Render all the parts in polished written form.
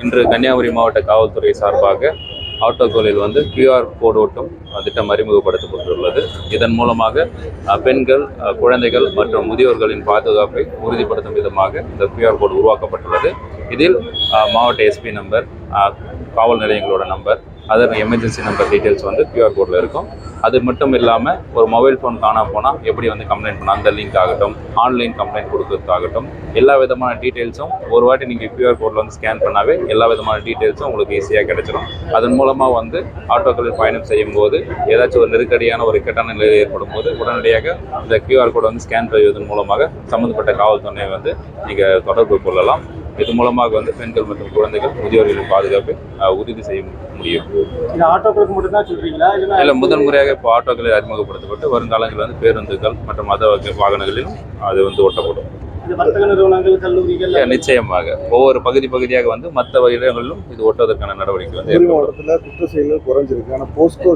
இன்று கன்னியாகுமரி மாவட்ட காவல்துறை சார்பாக ஆட்டோக்களில் வந்து QR கோடு ஓட்டும் திட்டம் அறிமுகப்படுத்தப்பட்டுள்ளது. இதன் மூலமாக பெண்கள், குழந்தைகள் மற்றும் முதியோர்களின் பாதுகாப்பை உறுதிப்படுத்தும் விதமாக இந்த QR கோடு உருவாக்கப்பட்டுள்ளது. இதில் மாவட்ட எஸ்பி நம்பர், காவல் நிலையங்களோட number, other emergency number details வந்து QR கோடில் இருக்கும். அது மட்டும் இல்லாமல் ஒரு மொபைல் ஃபோன் காணாமல் போனால் எப்படி வந்து கம்ப்ளைண்ட் பண்ண அந்த லிங்க் ஆகட்டும், ஆன்லைன் கம்ப்ளைண்ட் கொடுக்கறதாகட்டும், எல்லா விதமான டீட்டெயில்ஸும் ஒரு வாட்டி நீங்கள் QR கோடில் வந்து ஸ்கேன் பண்ணாவே எல்லா விதமான டீட்டெயில்ஸும் உங்களுக்கு ஈஸியாக கிடைச்சிடும். அதன் மூலமாக வந்து ஆட்டோக்களில் பயணம் செய்யும் போது ஏதாச்சும் ஒரு நெருக்கடியான ஒரு இக்கட்டான நிலை ஏற்படும் போது உடனடியாக இந்த QR கோடை வந்து ஸ்கேன் செய்வதன் மூலமாக சம்மந்தப்பட்ட காவல்துறையை வந்து நீங்கள் தொடர்பு கொள்ளலாம். இது மூலமாக வந்து பெண்கள் மற்றும் குழந்தைகள், முதியோர்களின் பாதுகாப்பை உறுதி செய்ய முடியும். ஆட்டோக்களுக்கு மட்டும் தான் சொல்றீங்களா? இல்லை, முதல் முறையாக இப்போ ஆட்டோக்களை அறிமுகப்படுத்தப்பட்டு வருங்காலங்களில் வந்து பேருந்துகள் மற்றும் மத வாகனங்களிலும் அது வந்து ஒட்டப்படும். வர்த்தக நிறுவனங்கள், கல்லூரிகள் நிச்சயமாக ஒவ்வொரு பகுதியாக வந்து மற்ற இடங்களிலும் இது ஒட்டுவதற்கான நடவடிக்கை வந்து மாவட்டத்தில் குற்ற செயல்கள் குறைஞ்சிருக்கு. ஆனால் போஸ்கோ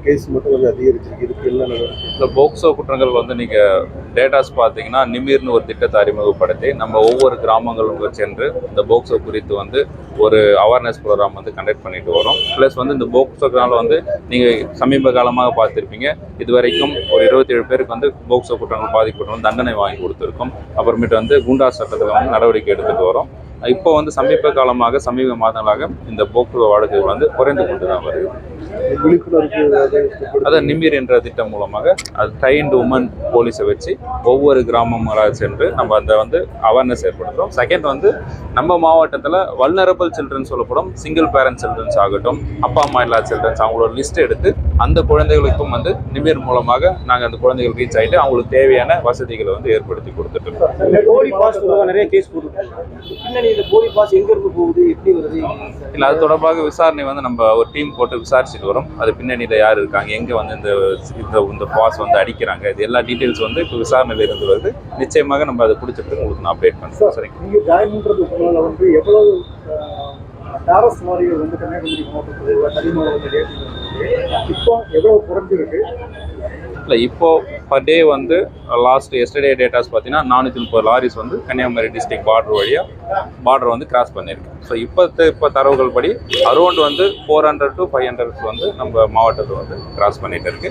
கேஸ் மட்டும் கொஞ்சம் அதிகரிச்சிருக்கு. இதுக்கு என்ன இந்த போக்சோ குற்றங்கள் வந்து நீங்கள் டேட்டாஸ் பார்த்தீங்கன்னா நிமிர்னு ஒரு திட்டத்தை அறிமுகப்படுத்தி நம்ம ஒவ்வொரு கிராமங்களும் சென்று இந்த போக்சோ குறித்து வந்து ஒரு அவேர்னஸ் ப்ரோக்ராம் வந்து கண்டக்ட் பண்ணிட்டு வரோம். ப்ளஸ் வந்து இந்த போக்சோனால வந்து நீங்கள் சமீப காலமாக பார்த்துருப்பீங்க, இது வரைக்கும் ஒரு 27 பேருக்கு வந்து போக்சோ குற்றங்கள் பாதிக்கப்பட்டவங்க தண்டனை வாங்கி கொடுத்துருக்கோம். அப்புறமேட்டு வந்து குண்டா சட்டத்தில் வந்து நடவடிக்கை எடுத்துகிட்டு வரோம். இப்போ வந்து சமீப மாதங்களாக இந்த போக்குவரத்து வழக்குகள் வந்து குறைந்து கொண்டு தான் வருது. அதான் நிமிர் என்ற திட்டம் மூலமாக அது ட்ரைன்டு உமன் போலீஸை வச்சு ஒவ்வொரு கிராமங்களாக சென்று நம்ம அந்த வந்து அவேர்னஸ் ஏற்படுத்துகிறோம். செகண்ட் வந்து நம்ம மாவட்டத்தில் வல்னரபிள் சில்ட்ரன்ஸ் சொல்லப்படும் சிங்கிள் பேரண்ட் சில்ட்ரன்ஸ் ஆகட்டும், அப்பா அம்மா இல்லா சில்ட்ரன்ஸ், அவங்களோட லிஸ்ட் எடுத்து அந்த குழந்தைகளுக்கும் வந்து நிமிர் மூலமாக நாங்கள் அந்த குழந்தைகள் ரீச் ஆகிட்டு அவங்களுக்கு தேவையான வசதிகளை வந்து ஏற்படுத்தி கொடுத்துட்டு இருக்கோம். நிறைய கேஸ் போட்டு இந்த போலி பாஸ் எங்க இருந்து போகுது, எப்படி வருது? இல்லை, அது தொடர்பாக விசாரணை வந்து நம்ம ஒரு டீம் போட்டு விசாரிச்சுட்டு வரோம். அது பின்னணியில் யார் இருக்காங்க, எங்கே வந்து இந்த பாஸ் வந்து அடிக்கிறாங்க, இது எல்லா டீட்டெயில்ஸ் வந்து இப்போ விசாரணையில் இருந்து வருது. நிச்சயமாக நம்ம அதை பிடிச்சிட்டு உங்களுக்கு நான் அப்டேட் பண்ணுறேன். சரிங்க. நீங்கள் ஜாயின் பண்ணுறதுக்கு வந்து எவ்வளவு டாரஸ் வாரிகள் வந்து கன்னியாகுமரி மாவட்டத்தில் தனிமாவட்டத்திலே இப்போ எவ்வளவு குறைஞ்சிருக்கு? இல்லை, இப்போ பர் டே வந்து எஸ்டர்டே டேட்டாஸ் பார்த்தீங்கன்னா 430 லாரிஸ் வந்து கன்னியாகுமரி டிஸ்ட்ரிக்ட் பார்டர் வந்து கிராஸ் பண்ணியிருக்கு. ஸோ இப்போ தரவுகள் படி அரௌண்ட் வந்து 400 to 500 வந்து நம்ம மாவட்டத்தில் வந்து கிராஸ் பண்ணிட்டு இருக்கு.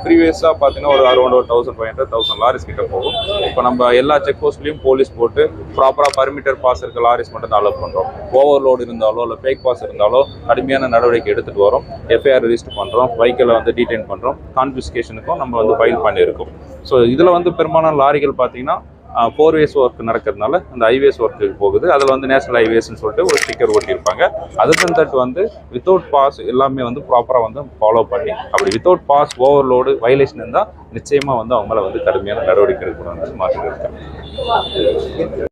ப்ரீவியஸாக பார்த்தீங்கன்னா ஒரு அரௌண்ட் 1500-1000 லாரிஸ் கிட்ட போகும். இப்போ நம்ம எல்லா செக் போஸ்ட்லையும் போலீஸ் போட்டு ப்ராப்பராக பர்மிட்டர் பாஸ் இருக்க லாரிஸ் மட்டும் தான் அலோவ் பண்ணுறோம். ஓவர்லோடு இருந்தாலோ இல்லை ஃபேக் பாஸ் இருந்தாலோ கடுமையான நடவடிக்கை எடுத்துகிட்டு வரோம். FIR ரெஜிஸ்டர் பண்ணுறோம், வெஹிக்கிளை வந்து டீடைன் பண்ணுறோம், கான்ஃபிஸ்கேஷனுக்கும் நம்ம வந்து ஃபைல் பண்ணியிருக்கோம். ஸோ இதில் வந்து பெரும்பாலான லாரிகள் பார்த்தீங்கன்னா 4 ways ஒர்க் நடக்கிறதுனால அந்த ஹைவேஸ் ஒர்க்கு போகுது. அதில் வந்து நேஷனல் ஹைவேஸ்ன்னு சொல்லிட்டு ஒரு ஸ்டிக்கர் ஓட்டியிருப்பாங்க. அதர் தட் வந்து வித்தவுட் பாஸ் எல்லாமே வந்து ப்ராப்பராக வந்து ஃபாலோ பண்ணி, அப்படி வித்தவுட் பாஸ் ஓவர்லோடு வயலேஷன் இருந்தால் நிச்சயமாக வந்து அவங்க மேலே வந்து கடுமையான நடவடிக்கை எடுக்கணும்னு மாற்றிட்டு இருக்காங்க.